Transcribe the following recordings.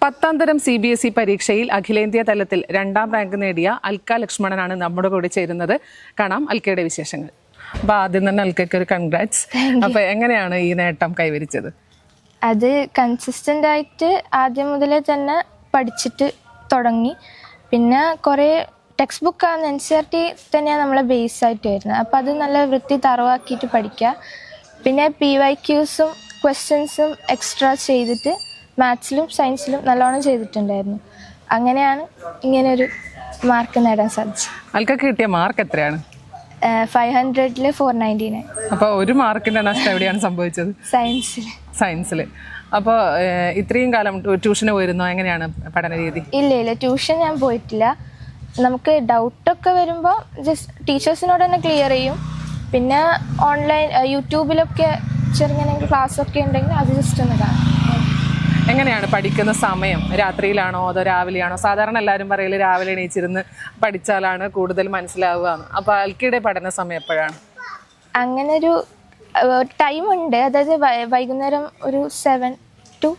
10ാം തരം CBSE പരീക്ഷയിൽ അഖിലേന്ത്യാ തലത്തിൽ 2ാം റാങ്ക് നേടിയ അൽക്ക ലക്ഷ്മണനാണ് നമ്മുടെ കൂടെ ചേരുന്നത്. കാണാം അൽക്കയുടെ വിശേഷങ്ങൾ. അപ്പോൾ ആദ്യം തന്നെ അൽക്കയ്ക്ക് ഒരു കൺഗ്രാറ്റ്സ്. അപ്പോൾ എങ്ങനെയാണ് ഈ നേട്ടം കൈവരിച്ചത്? അത് കൺസിസ്റ്റൻ്റ് ആയിട്ട് ആദ്യം മുതലേ തന്നെ പഠിച്ചിട്ട് തുടങ്ങി. പിന്നെ കുറേ ടെക്സ്റ്റ് ബുക്കാണ് NCERT തന്നെയാണ് നമ്മളെ ബേസ് ആയിട്ട് വരുന്നത്. അപ്പോൾ അത് നല്ല വൃത്തി തറവാക്കിയിട്ട് പഠിക്കുക. പിന്നെ PYQസും ക്വസ്റ്റ്യൻസും എക്സ്ട്രാ ചെയ്തിട്ട് മാത്സിലും സയൻസിലും നല്ലോണം ചെയ്തിട്ടുണ്ടായിരുന്നു. അങ്ങനെയാണ് ഇങ്ങനൊരു മാർക്ക് നേടാൻ സാധിച്ചത്. അൽക്കക്ക് കിട്ടിയ മാർക്ക് എത്രയാണ്? 500-ൽ 499. അപ്പോൾ ഒരു മാർക്കിൻ്റെ നഷ്ടം എവിടെയാണ് സംഭവിച്ചത്? സയൻസിൽ. അപ്പോൾ ഇത്രയും കാലം ട്യൂഷന് പോയിരുന്നോ? എങ്ങനെയാണ് പഠന രീതി? ഇല്ല, ട്യൂഷൻ ഞാൻ പോയിട്ടില്ല. നമുക്ക് ഡൗട്ടൊക്കെ വരുമ്പോൾ ജസ്റ്റ് ടീച്ചേഴ്സിനോട് തന്നെ ക്ലിയർ ചെയ്യും. പിന്നെ ഓൺലൈൻ യൂട്യൂബിലൊക്കെ ചെറുങ്ങനെ ക്ലാസ്സൊക്കെ ഉണ്ടെങ്കിൽ അത് ജസ്റ്റ് ഒന്ന് കാണാം. എങ്ങനെയാണ് പഠിക്കുന്ന സമയം? രാത്രിയിലാണോ അതോ രാവിലെയാണോ? സാധാരണ എല്ലാവരും പറയല് രാവിലെ എണീച്ചിരുന്ന് പഠിച്ചാലാണ് കൂടുതൽ മനസ്സിലാവുക. അപ്പോൾ അൽക്കയുടെ പഠന സമയം എപ്പോഴാണ്? അങ്ങനൊരു ടൈമുണ്ട്. അതായത് വൈകുന്നേരം ഒരു 7 to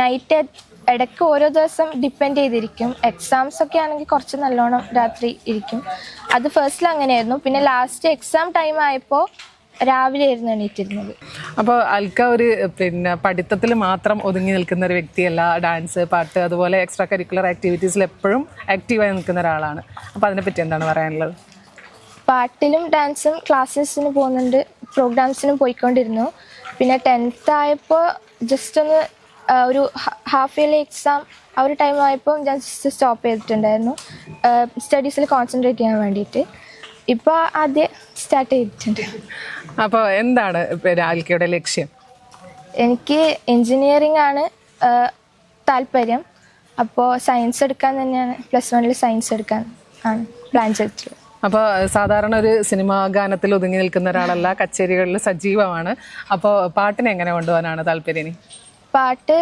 നൈറ്റ്. ഇടയ്ക്ക് ഓരോ ദിവസം ഡിപ്പെൻഡ് ചെയ്തിരിക്കും. എക്സാംസ് ഒക്കെ ആണെങ്കിൽ കുറച്ച് നല്ലോണം രാത്രി ഇരിക്കും. അത് ഫസ്റ്റിൽ അങ്ങനെയായിരുന്നു. പിന്നെ ലാസ്റ്റ് എക്സാം ടൈം ആയപ്പോൾ രാവിലെ ആയിരുന്നു എണീറ്റിരുന്നത്. അപ്പോൾ അൽക്ക ഒരു പഠിത്തത്തിൽ മാത്രം ഒതുങ്ങി നിൽക്കുന്ന ഒരു വ്യക്തിയല്ല. ഡാൻസ്, പാട്ട്, അതുപോലെ എക്സ്ട്രാ കരിക്കുലർ ആക്ടിവിറ്റീസിൽ എപ്പോഴും ആക്റ്റീവായി നിൽക്കുന്ന ഒരാളാണ്. അപ്പോൾ അതിനെപ്പറ്റി എന്താണ് പറയാനുള്ളത്? പാട്ടിലും ഡാൻസും ക്ലാസ്സസിന് പോകുന്നുണ്ട്, പ്രോഗ്രാംസിനും പോയിക്കൊണ്ടിരുന്നു. പിന്നെ 10th ആയപ്പോൾ ജസ്റ്റ് ഒന്ന് ഒരു ഹാഫ് ഇയർലി എക്സാം ആ ഒരു ടൈം ആയപ്പോൾ ഞാൻ ജസ്റ്റ് സ്റ്റോപ്പ് ചെയ്തിട്ടുണ്ടായിരുന്നു സ്റ്റഡീസിൽ കോൺസെൻട്രേറ്റ് ചെയ്യാൻ വേണ്ടിയിട്ട്. ഇപ്പോൾ ആദ്യം സ്റ്റാർട്ട് ചെയ്തിട്ടുണ്ട്. അപ്പോൾ എന്താണ് അൽക്കയുടെ ലക്ഷ്യം? എനിക്ക് എൻജിനീയറിംഗ് ആണ് താല്പര്യം. അപ്പോൾ സയൻസ് എടുക്കാൻ തന്നെയാണ്, +1-ൽ സയൻസ് എടുക്കാൻ ആണ് പ്ലാൻ ചെയ്തിട്ടുള്ളത്. അപ്പോൾ സാധാരണ ഒരു സിനിമാ ഗാനത്തിൽ ഒതുങ്ങി നിൽക്കുന്ന ഒരാളല്ല, കച്ചേരികളിൽ സജീവമാണ്. അപ്പോൾ പാട്ടിനെ എങ്ങനെ കൊണ്ടുപോകാനാണ് താല്പര്യം? പാട്ട്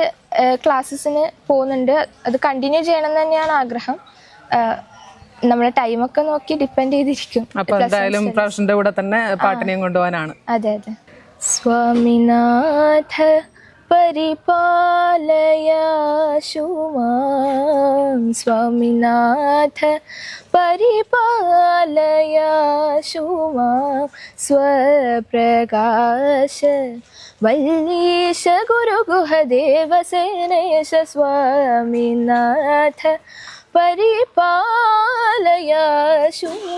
ക്ലാസ്സസിന് പോകുന്നുണ്ട്. അത് കണ്ടിന്യൂ ചെയ്യണം എന്ന് തന്നെയാണ് ആഗ്രഹം. നമ്മളെ ടൈമൊക്കെ നോക്കി ഡിപ്പെൻഡ് ചെയ്തിരിക്കും. അപ്പോൾ എന്തായാലും പ്രൊഫഷന്റെ കൂടെ തന്നെ പാട്ടിനെയും കൊണ്ടുപോകാനാണ്. അതെ. സ്വാമിനാഥ പരിപാലയാശു മാം, സ്വാമിനാഥ പരിപാലയാശു മാം, സ്വപ്രകാശ വല്ലീശ ഗുരുഗുഹദേവസേനേശ, സ്വാമിനാഥ പരിപാലയാശു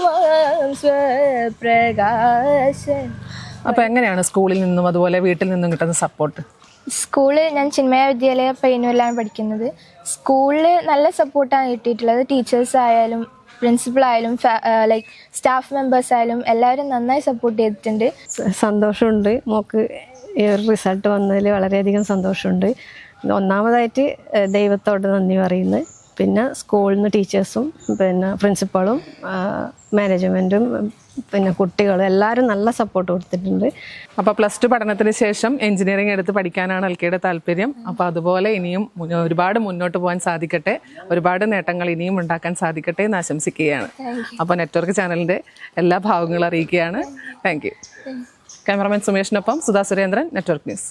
മാം, സ്വപ്രകാശ. അപ്പോൾ എങ്ങനെയാണ് സ്കൂളിൽ നിന്നും അതുപോലെ വീട്ടിൽ നിന്നും കിട്ടുന്ന സപ്പോർട്ട്? സ്കൂളിൽ ഞാൻ ചിന്മയ വിദ്യാലയ പയ്യന്നൂരിലാണ് പഠിക്കുന്നത്. സ്കൂളിൽ നല്ല സപ്പോർട്ടാണ് കിട്ടിയിട്ടുള്ളത്. ടീച്ചേഴ്സ് ആയാലും പ്രിൻസിപ്പൾ ആയാലും ലൈക്ക് സ്റ്റാഫ് മെമ്പേഴ്സ് ആയാലും എല്ലാവരും നന്നായി സപ്പോർട്ട് ചെയ്തിട്ടുണ്ട്. സന്തോഷമുണ്ട്. മോക്ക് ഈ ഒരു റിസൾട്ട് വന്നതിൽ വളരെയധികം സന്തോഷമുണ്ട്. ഒന്നാമതായിട്ട് ദൈവത്തോട് നന്ദി പറയുന്നു. പിന്നെ സ്കൂളിൽ നിന്ന് ടീച്ചേഴ്സും പിന്നെ പ്രിൻസിപ്പളും മാനേജ്മെൻറ്റും പിന്നെ കുട്ടികളും എല്ലാവരും നല്ല സപ്പോർട്ട് കൊടുത്തിട്ടുണ്ട്. അപ്പോൾ +2 പഠനത്തിന് ശേഷം എഞ്ചിനീയറിംഗ് എടുത്ത് പഠിക്കാനാണ് അൽക്കയുടെ താല്പര്യം. അപ്പോൾ അതുപോലെ ഇനിയും ഒരുപാട് മുന്നോട്ട് പോകാൻ സാധിക്കട്ടെ, ഒരുപാട് നേട്ടങ്ങൾ ഇനിയും ഉണ്ടാക്കാൻ സാധിക്കട്ടെ എന്ന് ആശംസിക്കുകയാണ്. അപ്പോൾ നെറ്റ്വർക്ക് ചാനലിൻ്റെ എല്ലാ ഭാഗങ്ങളും അറിയിക്കുകയാണ്. Thank you. ക്യാമറമാൻ സുമേഷിനൊപ്പം സുധാ സുരേന്ദ്രൻ, നെറ്റ്വർക്ക് ന്യൂസ്.